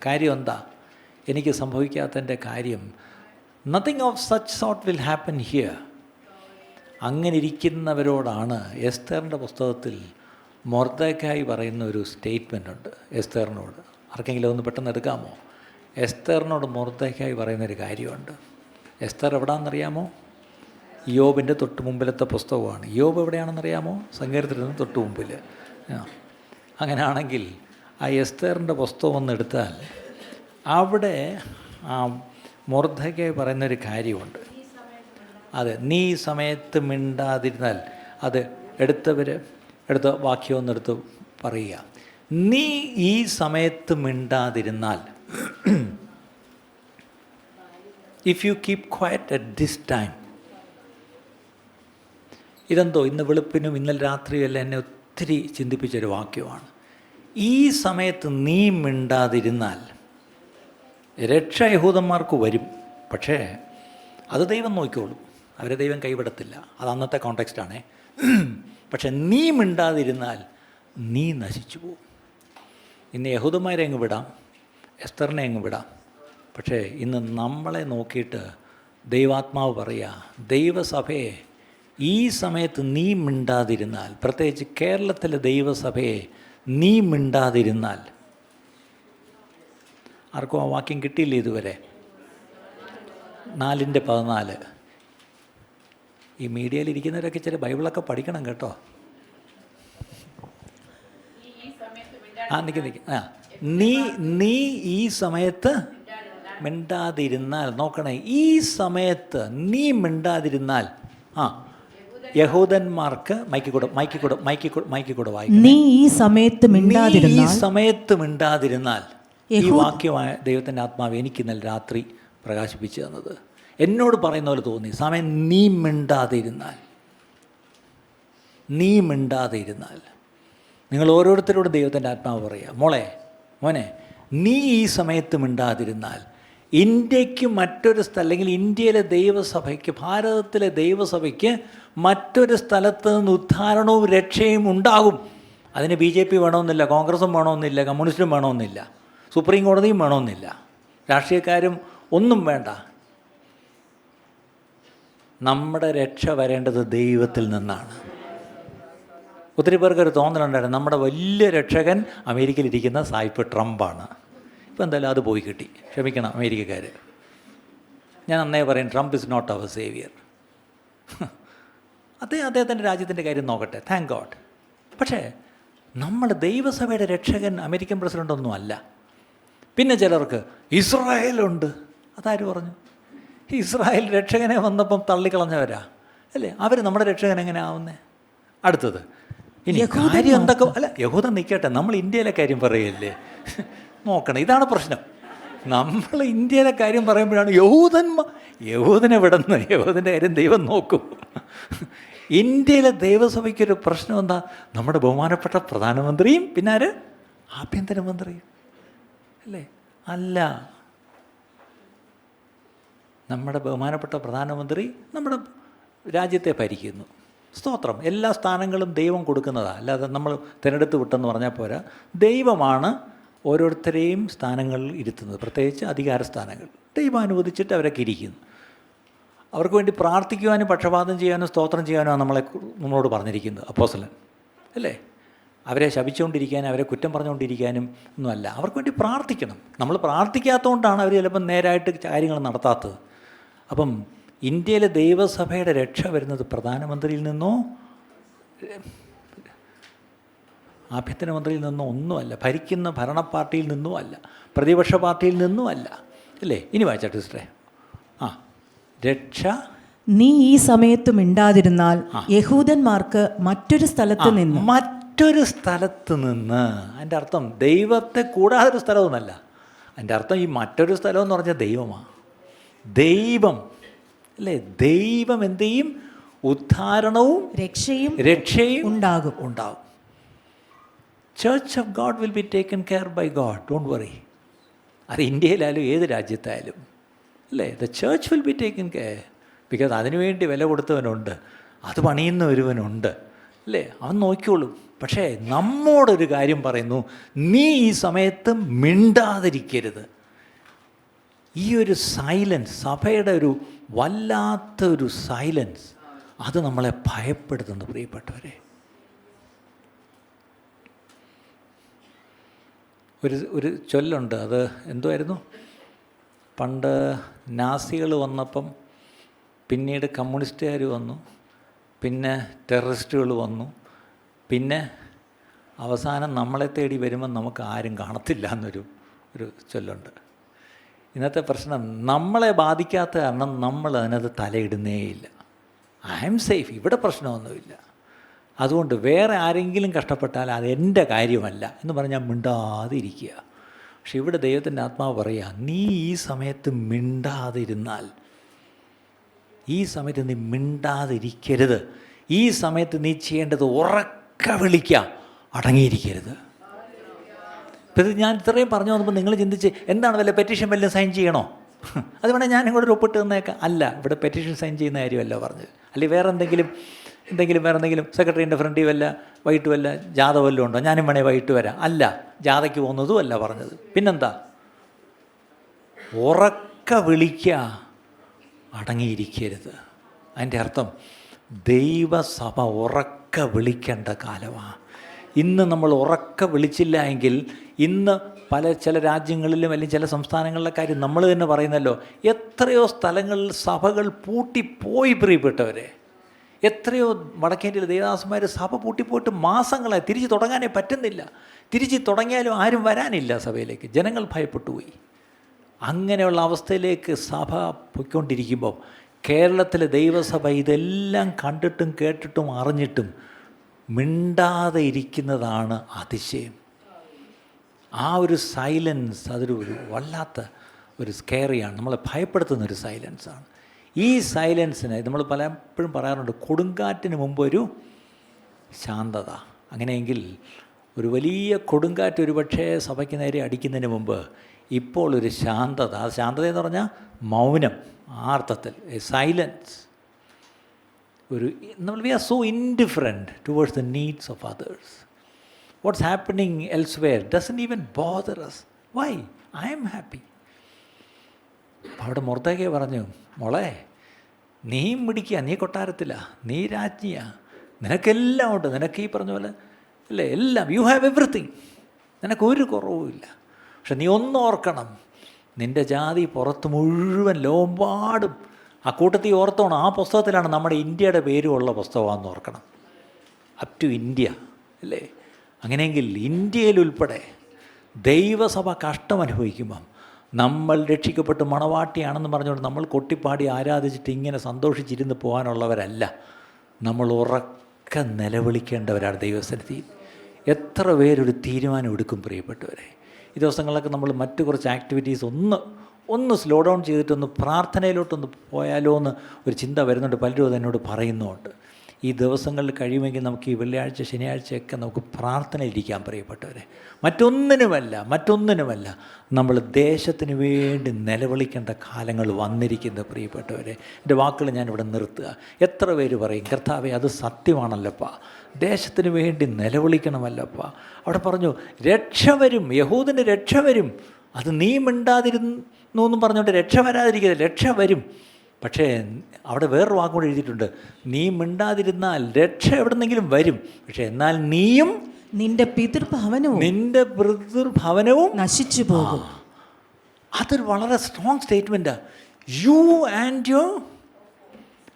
A: കാര്യം എന്താ? എനിക്ക് സംഭവിക്കാത്തതിൻ്റെ കാര്യം, nothing of such sort will happen here. അങ്ങനെ ഇരിക്കുന്നവരോടാണ് എസ്തേറിൻ്റെ പുസ്തകത്തിൽ മൊർദെഖായി പറയുന്ന ഒരു സ്റ്റേറ്റ്മെൻ്റ് ഉണ്ട് എസ്തേറിനോട്. ആർക്കെങ്കിലും ഒന്ന് പെട്ടെന്ന് എടുക്കാമോ? എസ്തേറിനോട് മൊർദെഖായി പറയുന്നൊരു കാര്യമുണ്ട്. എസ്തേർ എവിടെയാണെന്നറിയാമോ? യോബിൻ്റെ തൊട്ട് മുമ്പിലത്തെ പുസ്തകമാണ്. യോബ് എവിടെയാണെന്നറിയാമോ? സങ്കീർത്തനത്തിന് തൊട്ട് മുമ്പിൽ. അങ്ങനെയാണെങ്കിൽ ആ എസ്തേറിൻ്റെ പുസ്തകം ഒന്ന് എടുത്താൽ അവിടെ ആ മൊർദെഖായി പറയുന്നൊരു കാര്യമുണ്ട്. അതെ, നീ സമയത്ത് മിണ്ടാതിരുന്നാൽ, അത് എടുത്ത വാക്യം ഒന്നെടുത്ത് പറയുക. നീ ഈ സമയത്ത് മിണ്ടാതിരുന്നാൽ, if you keep quiet at this time. ഇതെന്തോ ഇന്ന് വെളുപ്പിനും ഇന്നലെ രാത്രിയുമെല്ലാം എന്നെ ഒത്തിരി ചിന്തിപ്പിച്ചൊരു വാക്യമാണ്. ഈ സമയത്ത് നീ മിണ്ടാതിരുന്നാൽ രക്ഷ യഹൂദന്മാർക്ക് വരും, പക്ഷേ അത് ദൈവം നോക്കിക്കോളും, അവരെ ദൈവം കൈവിടത്തില്ല. അത് അന്നത്തെ കോണ്ടെക്സ്റ്റാണേ. പക്ഷെ നീ മിണ്ടാതിരുന്നാൽ നീ നശിച്ചു പോകും. ഇന്ന് യഹൂദന്മാരെ അങ്ങ് വിടാം, എസ്തറിനെ അങ്ങ് വിടാം. പക്ഷേ ഇന്ന് നമ്മളെ നോക്കിയിട്ട് ദൈവാത്മാവ് പറയുക, ദൈവസഭയെ ഈ സമയത്ത് നീ മിണ്ടാതിരുന്നാൽ, പ്രത്യേകിച്ച് കേരളത്തിലെ ദൈവസഭയെ നീ മിണ്ടാതിരുന്നാൽ. ആർക്കും ആ വാക്യം കിട്ടിയില്ല ഇതുവരെ? 4:14. ഈ മീഡിയയിൽ ഇരിക്കുന്നവരൊക്കെ ഇച്ചിരി ബൈബിളൊക്കെ പഠിക്കണം കേട്ടോ. നിൽക്ക് നീ ഈ സമയത്ത് മിണ്ടാതിരുന്നാൽ, നോക്കണേ, ഈ സമയത്ത് നീ മിണ്ടാതിരുന്നാൽ യഹൂദന്മാർക്ക് മൈക്കിക്കൂടെ വായിക്കും.
B: നീ ഈ സമയത്ത്
A: മിണ്ടാതിരുന്നാൽ. ഈ വാക്യമായ ദൈവത്തിൻ്റെ ആത്മാവ് എനിക്ക് ഇന്നലെ രാത്രി പ്രകാശിപ്പിച്ചു തന്നത്. എന്നോട് പറയുന്ന പോലെ തോന്നി, സമയം നീ മിണ്ടാതിരുന്നാൽ. നിങ്ങൾ ഓരോരുത്തരോടും ദൈവത്തിൻ്റെ ആത്മാവ് പറയുക, മോനെ നീ ഈ സമയത്ത് മിണ്ടാതിരുന്നാൽ ഇന്ത്യക്ക് മറ്റൊരു അല്ലെങ്കിൽ ഇന്ത്യയിലെ ദൈവസഭയ്ക്ക്, ഭാരതത്തിലെ ദൈവസഭയ്ക്ക് മറ്റൊരു സ്ഥലത്ത് നിന്ന് ഉദ്ധാരണവും രക്ഷയും ഉണ്ടാകും. അതിന് BJP വേണമെന്നില്ല, കോൺഗ്രസും വേണമെന്നില്ല, കമ്മ്യൂണിസ്റ്റും വേണമെന്നില്ല, സുപ്രീം കോടതിയും വേണമെന്നില്ല, രാഷ്ട്രീയക്കാരും ഒന്നും വേണ്ട. നമ്മുടെ രക്ഷ വരേണ്ടത് ദൈവത്തിൽ നിന്നാണ്. ഒത്തിരി പേർക്കൊരു തോന്നലുണ്ടായിരുന്നു, നമ്മുടെ വലിയ രക്ഷകൻ അമേരിക്കയിലിരിക്കുന്ന സായിപ്പ് ട്രംപാണ്. ഇപ്പം എന്തായാലും അത് പോയി കിട്ടി, ക്ഷമിക്കണം അമേരിക്കക്കാർ. ഞാൻ അന്നേ പറയും, Trump is not our saviour. അദ്ദേഹത്തിൻ്റെ രാജ്യത്തിൻ്റെ കാര്യം നോക്കട്ടെ, താങ്ക് ഗോഡ്. പക്ഷേ നമ്മുടെ ദൈവസഭയുടെ രക്ഷകൻ അമേരിക്കൻ പ്രസിഡൻ്റൊന്നും അല്ല. പിന്നെ ചിലർക്ക് ഇസ്രായേലുണ്ട്. അതാര് പറഞ്ഞു? ഇസ്രായേൽ രക്ഷകനെ വന്നപ്പം തള്ളിക്കളഞ്ഞവരാ അല്ലേ? അവർ നമ്മുടെ രക്ഷകൻ എങ്ങനെ ആവുന്നേ? അടുത്തത് ഇനി കാര്യം എന്തൊക്കെ അല്ല, യഹൂദൻ നിൽക്കട്ടെ, നമ്മൾ ഇന്ത്യയിലെ കാര്യം പറയല്ലേ. നോക്കണം, ഇതാണ് പ്രശ്നം. നമ്മൾ ഇന്ത്യയിലെ കാര്യം പറയുമ്പോഴാണ് യഹൂദനെ വിടുന്നത്. യഹൂദൻ്റെ കാര്യം ദൈവം നോക്കും. ഇന്ത്യയിലെ ദൈവസഭയ്ക്കൊരു പ്രശ്നം എന്താ? നമ്മുടെ ബഹുമാനപ്പെട്ട പ്രധാനമന്ത്രിയും പിന്നെ ആര്? ആഭ്യന്തരമന്ത്രിയും അല്ലേ? അല്ല, നമ്മുടെ ബഹുമാനപ്പെട്ട പ്രധാനമന്ത്രി നമ്മുടെ രാജ്യത്തെ ഭരിക്കുന്നു. സ്തോത്രം. എല്ലാ സ്ഥാനങ്ങളും ദൈവം കൊടുക്കുന്നതാണ്, അല്ലാതെ നമ്മൾ തിരഞ്ഞെടുത്ത് വിട്ടെന്ന് പറഞ്ഞാൽ പോരാ. ദൈവമാണ് ഓരോരുത്തരെയും സ്ഥാനങ്ങളിൽ ഇരുത്തുന്നത്, പ്രത്യേകിച്ച് അധികാര സ്ഥാനങ്ങൾ. ദൈവം അനുവദിച്ചിട്ട് അവരൊക്കെ ഇരിക്കുന്നു. അവർക്ക് വേണ്ടി പ്രാർത്ഥിക്കുവാനും പക്ഷപാതം ചെയ്യാനും സ്തോത്രം ചെയ്യാനുമാണ് നമ്മളോട് പറഞ്ഞിരിക്കുന്നത് അപ്പോസ്തലൻ, അല്ലേ? അവരെ ശപിച്ചുകൊണ്ടിരിക്കാനും അവരെ കുറ്റം പറഞ്ഞുകൊണ്ടിരിക്കാനും ഒന്നുമല്ല, അവർക്ക് വേണ്ടി പ്രാർത്ഥിക്കണം. നമ്മൾ പ്രാർത്ഥിക്കാത്തതുകൊണ്ടാണ് അവർ ചിലപ്പം നേരായിട്ട് കാര്യങ്ങൾ നടത്താത്തത്. അപ്പം ഇന്ത്യയിലെ ദൈവസഭയുടെ രക്ഷ വരുന്നത് പ്രധാനമന്ത്രിയിൽ നിന്നോ ആഭ്യന്തരമന്ത്രിയിൽ നിന്നോ ഒന്നുമല്ല, ഭരിക്കുന്ന ഭരണ പാർട്ടിയിൽ നിന്നും അല്ല, പ്രതിപക്ഷ പാർട്ടിയിൽ നിന്നും അല്ല, അല്ലേ? ഇനി വായിച്ചാട്ടെ സിസ്റ്ററെ. രക്ഷ
B: നീ ഈ സമയത്ത് മിണ്ടാതിരുന്നാൽ യഹൂദന്മാർക്ക് മറ്റൊരു സ്ഥലത്ത് നിന്ന്
A: അതിൻ്റെ അർത്ഥം ദൈവത്തെ കൂടാതൊരു സ്ഥലമൊന്നുമല്ല. അതിൻ്റെ അർത്ഥം ഈ മറ്റൊരു സ്ഥലം എന്ന് പറഞ്ഞാൽ ദൈവമാണ്. ദൈവം, അല്ലേ? ദൈവം എന്ത് ചെയ്യും? ഉദ്ധാരണവും രക്ഷയും ഉണ്ടാകും. Church of God will be taken care bye God, don't worry. അത് ഇന്ത്യയിലായാലും ഏത് രാജ്യത്തായാലും, അല്ലേ? The church will be taken care. Because അതിനുവേണ്ടി വില കൊടുത്തവനുണ്ട്, അത് പണിയുന്ന ഒരുവനുണ്ട്, അല്ലേ? അവൻ നോക്കിക്കോളും. പക്ഷേ നമ്മോടൊരു കാര്യം പറയുന്നു, നീ ഈ സമയത്ത് മിണ്ടാതിരിക്കരുത്. ഈ ഒരു സൈലൻസ്, സഭയുടെ ഒരു വല്ലാത്തൊരു സൈലൻസ്, അത് നമ്മളെ ഭയപ്പെടുത്തുന്നു പ്രിയപ്പെട്ടവരെ. ഒരു ചൊല്ലുണ്ട്, അത് എന്തുമായിരുന്നു? പണ്ട് നാസികൾ വന്നപ്പം, പിന്നീട് കമ്മ്യൂണിസ്റ്റുകാർ വന്നു, പിന്നെ ടെററിസ്റ്റുകൾ വന്നു, പിന്നെ അവസാനം നമ്മളെ തേടി വരുമ്പം നമുക്ക് ആരും കാണത്തില്ല എന്നൊരു ചൊല്ലുണ്ട്. ഇന്നത്തെ പ്രശ്നം, നമ്മളെ ബാധിക്കാത്ത കാരണം നമ്മൾ അതിനകത്ത് തലയിടുന്നേയില്ല. ഐ ആം സേഫ്, ഇവിടെ പ്രശ്നമൊന്നുമില്ല, അതുകൊണ്ട് വേറെ ആരെങ്കിലും കഷ്ടപ്പെട്ടാൽ അത് എൻ്റെ കാര്യമല്ല എന്ന് പറഞ്ഞാൽ മിണ്ടാതിരിക്കുക. പക്ഷെ ഇവിടെ ദൈവത്തിൻ്റെ ആത്മാവ് പറയുക, നീ ഈ സമയത്ത് മിണ്ടാതിരുന്നാൽ, ഈ സമയത്ത് നീ മിണ്ടാതിരിക്കരുത്. ഈ സമയത്ത് നീ ചെയ്യേണ്ടത് ഉറക്കെ വിളിക്കുക, അടങ്ങിയിരിക്കരുത്. ഇപ്പം ഇത് ഞാൻ ഇത്രയും പറഞ്ഞു വന്നപ്പോൾ നിങ്ങൾ ചിന്തിച്ച് എന്താണ്, വല്ല പെറ്റീഷൻ വല്ലതും സൈൻ ചെയ്യണോ? അത് വേണേൽ ഞാൻ ഇങ്ങോട്ട് ഒപ്പിട്ട് തന്നേക്കാം. അല്ല, ഇവിടെ പെറ്റീഷൻ സൈൻ ചെയ്യുന്ന കാര്യമല്ല പറഞ്ഞത്. അല്ലെങ്കിൽ വേറെ എന്തെങ്കിലും സെക്രട്ടറിൻ്റെ ഫ്രണ്ടിൽ വൈകിട്ട് വല്ല ജാഥ വല്ലതും ഉണ്ടോ? ഞാനും വേണേൽ വൈകിട്ട് വരാം. അല്ല, ജാഥയ്ക്ക് പോകുന്നതും അല്ല പറഞ്ഞത്. പിന്നെന്താ? ഉറക്കെ വിളിക്കുക, അടങ്ങിയിരിക്കരുത്. അതിൻ്റെ അർത്ഥം ദൈവസഭ ഉറക്കെ വിളിക്കേണ്ട കാലമാണ്. ഇന്ന് നമ്മൾ ഉറക്കെ വിളിച്ചില്ല എങ്കിൽ, ഇന്ന് ചില രാജ്യങ്ങളിലും അല്ലെങ്കിൽ ചില സംസ്ഥാനങ്ങളിലെ കാര്യം നമ്മൾ തന്നെ പറയുന്നല്ലോ, എത്രയോ സ്ഥലങ്ങളിൽ സഭകൾ പൂട്ടിപ്പോയി പ്രിയപ്പെട്ടവരെ. എത്രയോ വടക്കേന്ത്യയിലെ ദേവദാസന്മാർ സഭ പൂട്ടിപ്പോയിട്ട് മാസങ്ങളായി, തിരിച്ച് തുടങ്ങാനേ പറ്റുന്നില്ല. തിരിച്ച് തുടങ്ങിയാലും ആരും വരാനില്ല സഭയിലേക്ക്, ജനങ്ങൾ ഭയപ്പെട്ടു പോയി. അങ്ങനെയുള്ള അവസ്ഥയിലേക്ക് സഭ പൊയ്ക്കൊണ്ടിരിക്കുമ്പോൾ കേരളത്തിലെ ദൈവസഭ ഇതെല്ലാം കണ്ടിട്ടും കേട്ടിട്ടും അറിഞ്ഞിട്ടും മിണ്ടാതെ ഇരിക്കുന്നതാണ് അതിശയം. ആ ഒരു സൈലൻസ്, അതൊരു വല്ലാത്ത ഒരു സ്കെയറിയാണ്, നമ്മളെ ഭയപ്പെടുത്തുന്നൊരു സൈലൻസാണ്. ഈ സൈലൻസിന് നമ്മൾ പലപ്പോഴും പറയാറുണ്ട്, കൊടുങ്കാറ്റിന് മുമ്പ് ഒരു ശാന്തത. അങ്ങനെയെങ്കിൽ ഒരു വലിയ കൊടുങ്കാറ്റ് ഒരുപക്ഷേ സഭയ്ക്ക് നേരെ അടിക്കുന്നതിന് മുമ്പ് ഇപ്പോൾ ഒരു ശാന്തത. ആ ശാന്തത എന്ന് പറഞ്ഞാൽ മൗനം, ആ അർത്ഥത്തിൽ a silence. We are so indifferent towards the needs of others. What's happening elsewhere doesn't even bother us. Why? I am happy. അപ്പോൾ അവിടെ മൊർദെഖായി പറഞ്ഞു, മോളെ നീയും പിടിക്കുക, നീ കൊട്ടാരത്തിലാ, നീ രാജ്ഞിയാ, നിനക്കെല്ലാം ഉണ്ട്, നിനക്ക് ഈ പറഞ്ഞ പോലെ അല്ലേ എല്ലാം, യു ഹാവ് എവറിത്തിങ്, നിനക്കൊരു കുറവുമില്ല. പക്ഷെ നീ ഒന്നോർക്കണം, നിൻ്റെ ജാതി പുറത്ത് മുഴുവൻ ലോകമെമ്പാടും, ആ കൂട്ടത്തിൽ ഓർത്തോണം, ആ പുസ്തകത്തിലാണ് നമ്മുടെ ഇന്ത്യയുടെ പേരുമുള്ള പുസ്തകമാണെന്ന് ഓർക്കണം. അപ് ടു ഇന്ത്യ, അല്ലേ? അങ്ങനെയെങ്കിൽ ഇന്ത്യയിലുൾപ്പെടെ ദൈവസഭ കഷ്ടം അനുഭവിക്കുമ്പം നമ്മൾ രക്ഷിക്കപ്പെട്ട് മണവാട്ടിയാണെന്ന് പറഞ്ഞുകൊണ്ട് നമ്മൾ കൊട്ടിപ്പാടി ആരാധിച്ചിട്ട് ഇങ്ങനെ സന്തോഷിച്ചിരുന്ന് പോകാനുള്ളവരല്ല. നമ്മൾ ഉറക്കെ നിലവിളിക്കേണ്ടവരാണ് ദൈവസന്നിധിയിൽ. എത്ര പേരൊരു തീരുമാനം എടുക്കും പ്രിയപ്പെട്ടവരെ? ഈ ദിവസങ്ങളിലൊക്കെ നമ്മൾ മറ്റു കുറച്ച് ആക്ടിവിറ്റീസ് ഒന്ന് സ്ലോ ഡൗൺ ചെയ്തിട്ടൊന്ന് പ്രാർത്ഥനയിലോട്ടൊന്ന് പോയാലോ എന്ന് ഒരു ചിന്ത വരുന്നുണ്ട്. പലരും അത് എന്നോട് പറയുന്നുമുണ്ട്. ഈ ദിവസങ്ങളിൽ കഴിയുമെങ്കിൽ നമുക്ക് ഈ വെള്ളിയാഴ്ച ശനിയാഴ്ചയൊക്കെ നമുക്ക് പ്രാർത്ഥനയിലിരിക്കാൻ പ്രിയപ്പെട്ടവരെ. മറ്റൊന്നിനുമല്ല നമ്മൾ ദേശത്തിന് വേണ്ടി നിലവിളിക്കേണ്ട കാലങ്ങൾ വന്നിരിക്കുന്നത് പ്രിയപ്പെട്ടവരെ. എൻ്റെ വാക്കുകൾ ഞാനിവിടെ നിർത്തുക. എത്ര പേര് പറയും കർത്താവേ അത് സത്യമാണല്ലപ്പാ, ദേശത്തിന് വേണ്ടി നിലവിളിക്കണമല്ലപ്പാ. അവിടെ പറഞ്ഞു രക്ഷ വരും, യഹൂദന് രക്ഷ വരും, അത് നീ മിണ്ടാതിരുന്നു എന്നും പറഞ്ഞുകൊണ്ട് രക്ഷ വരാതിരിക്കുന്നത്, രക്ഷ വരും. പക്ഷേ അവിടെ വേറൊരു വാക്കുകൂടെ എഴുതിയിട്ടുണ്ട്, നീ മിണ്ടാതിരുന്നാൽ രക്ഷ എവിടെന്നെങ്കിലും വരും, പക്ഷേ എന്നാൽ നീയും
B: നിന്റെ പിതൃഭവനവും
A: നശിച്ചു പോകും. അതൊരു വളരെ സ്ട്രോങ് സ്റ്റേറ്റ്മെൻറ്റാണ്. You and your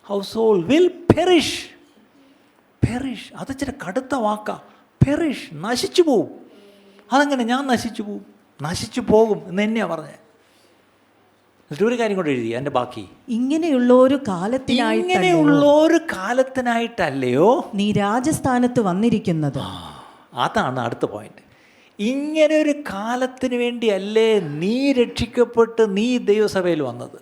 A: household will perish. അത് ഇച്ചിരി കടുത്ത വാക്കാണ്. പെറിഷ്, നശിച്ചു പോവും. അതെങ്ങനെ? ഞാൻ നശിച്ചു പോകും എന്ന് തന്നെയാണ് പറഞ്ഞത്. എന്നിട്ട് ഒരു കാര്യം കൊണ്ട് എഴുതി എൻ്റെ ബാക്കി, ഇങ്ങനെയുള്ള ഒരു കാലത്തിനായിട്ടല്ലയോ
B: നീ രാജസ്ഥാനത്ത് വന്നിരിക്കുന്നത്.
A: അതാണ് അടുത്ത പോയിന്റ്. ഇങ്ങനെ ഒരു കാലത്തിന് വേണ്ടിയല്ലേ നീ രക്ഷിക്കപ്പെട്ട് നീ ദൈവസഭയിൽ വന്നത്?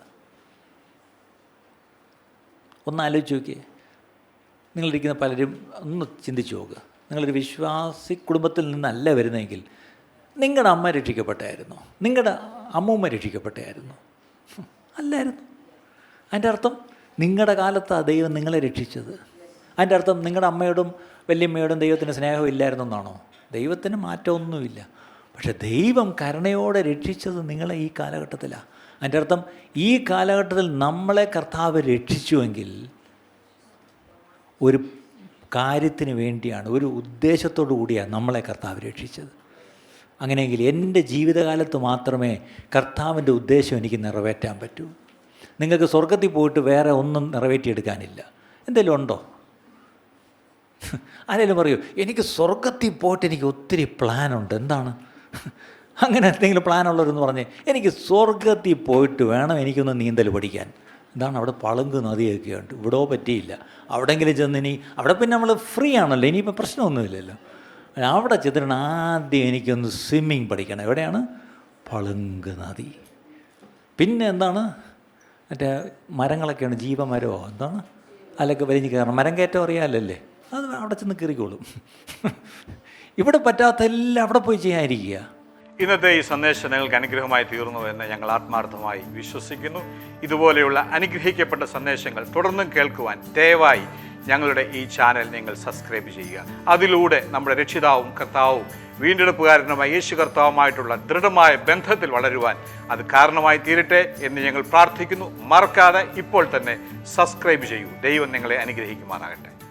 A: ഒന്ന് ആലോചിച്ച് നോക്കിയേ. നിങ്ങളിരിക്കുന്ന പലരും ഒന്ന് ചിന്തിച്ചു നോക്കുക. നിങ്ങളൊരു വിശ്വാസി കുടുംബത്തിൽ നിന്നല്ല വരുന്നതെങ്കിൽ നിങ്ങളുടെ അമ്മ രക്ഷിക്കപ്പെട്ടായിരുന്നു, നിങ്ങളുടെ അമ്മൂമ്മ രക്ഷിക്കപ്പെട്ടായിരുന്നു? അല്ലായിരുന്നു. അതിൻ്റെ അർത്ഥം നിങ്ങളുടെ കാലത്താണ് ദൈവം നിങ്ങളെ രക്ഷിച്ചത്. അതിൻ്റെ അർത്ഥം നിങ്ങളുടെ അമ്മയോടും വല്യമ്മയോടും ദൈവത്തിന് സ്നേഹം ഇല്ലായിരുന്നെന്നാണോ? ദൈവത്തിന് മാറ്റമൊന്നുമില്ല. പക്ഷെ ദൈവം കരുണയോടെ രക്ഷിച്ചത് നിങ്ങളെ ഈ കാലഘട്ടത്തിലാണ്. അതിൻ്റെ അർത്ഥം ഈ കാലഘട്ടത്തിൽ നമ്മളെ കർത്താവ് രക്ഷിച്ചുവെങ്കിൽ ഒരു കാര്യത്തിന് വേണ്ടിയാണ്, ഒരു ഉദ്ദേശത്തോടു കൂടിയാണ് നമ്മളെ കർത്താവ് രക്ഷിച്ചത്. അങ്ങനെയെങ്കിൽ എൻ്റെ ജീവിതകാലത്ത് മാത്രമേ കർത്താവിൻ്റെ ഉദ്ദേശം എനിക്ക് നിറവേറ്റാൻ പറ്റൂ. നിങ്ങൾക്ക് സ്വർഗത്തിൽ പോയിട്ട് വേറെ ഒന്നും നിറവേറ്റിയെടുക്കാനില്ല. എന്തെങ്കിലും ഉണ്ടോ? ആരെങ്കിലും പറയൂ എനിക്ക് സ്വർഗത്തിൽ പോയിട്ട് എനിക്ക് ഒത്തിരി പ്ലാനുണ്ട്. എന്താണ് അങ്ങനെ എന്തെങ്കിലും പ്ലാനുള്ളവരെന്ന് പറഞ്ഞേ? എനിക്ക് സ്വർഗത്തിൽ പോയിട്ട് വേണം എനിക്കൊന്ന് നീന്തൽ പഠിക്കാൻ. എന്താണ്? അവിടെ പളുങ്ക് നദിയൊക്കെ ഉണ്ട്, ഇവിടോ പറ്റിയില്ല. അവിടെയെങ്കിലും ചെന്ന് ഇനി അവിടെ പിന്നെ നമ്മൾ ഫ്രീ ആണല്ലോ, ഇനിയിപ്പോൾ പ്രശ്നമൊന്നുമില്ലല്ലോ. അവിടെ ചെന്നിട്ട് ആദ്യം എനിക്കൊന്ന് സ്വിമ്മിങ് പഠിക്കണം. എവിടെയാണ്? പളുങ്ക് നദി. പിന്നെ എന്താണ്? മറ്റേ മരങ്ങളൊക്കെയാണ്, ജീവമരമോ എന്താണ്, അതിലൊക്കെ വലിഞ്ഞ് കയറണം. മരം കയറ്റം അറിയാമല്ലേ, അത് അവിടെ ചെന്ന് കയറിക്കോളും. ഇവിടെ പറ്റാത്ത എല്ലാം അവിടെ പോയി ചെയ്യാതിരിക്കുക.
C: ഇന്നത്തെ ഈ സന്ദേശം നിങ്ങൾക്ക് അനുഗ്രഹമായി തീർന്നു എന്ന് ഞങ്ങൾ ആത്മാർത്ഥമായി വിശ്വസിക്കുന്നു. ഇതുപോലെയുള്ള അനുഗ്രഹിക്കപ്പെട്ട സന്ദേശങ്ങൾ തുടർന്നും കേൾക്കുവാൻ ദയവായി ഞങ്ങളുടെ ഈ ചാനൽ നിങ്ങൾ സബ്സ്ക്രൈബ് ചെയ്യുക. അതിലൂടെ നമ്മുടെ രക്ഷിതാവും കർത്താവും വീണ്ടെടുപ്പുകാരനുമായ യേശു കർത്താവുമായിട്ടുള്ള ദൃഢമായ ബന്ധത്തിൽ വളരുവാൻ അത് കാരണമായി തീരട്ടെ എന്ന് ഞങ്ങൾ പ്രാർത്ഥിക്കുന്നു. മറക്കാതെ ഇപ്പോൾ തന്നെ സബ്സ്ക്രൈബ് ചെയ്യൂ. ദൈവം നിങ്ങളെ അനുഗ്രഹിക്കുമാറാകട്ടെ.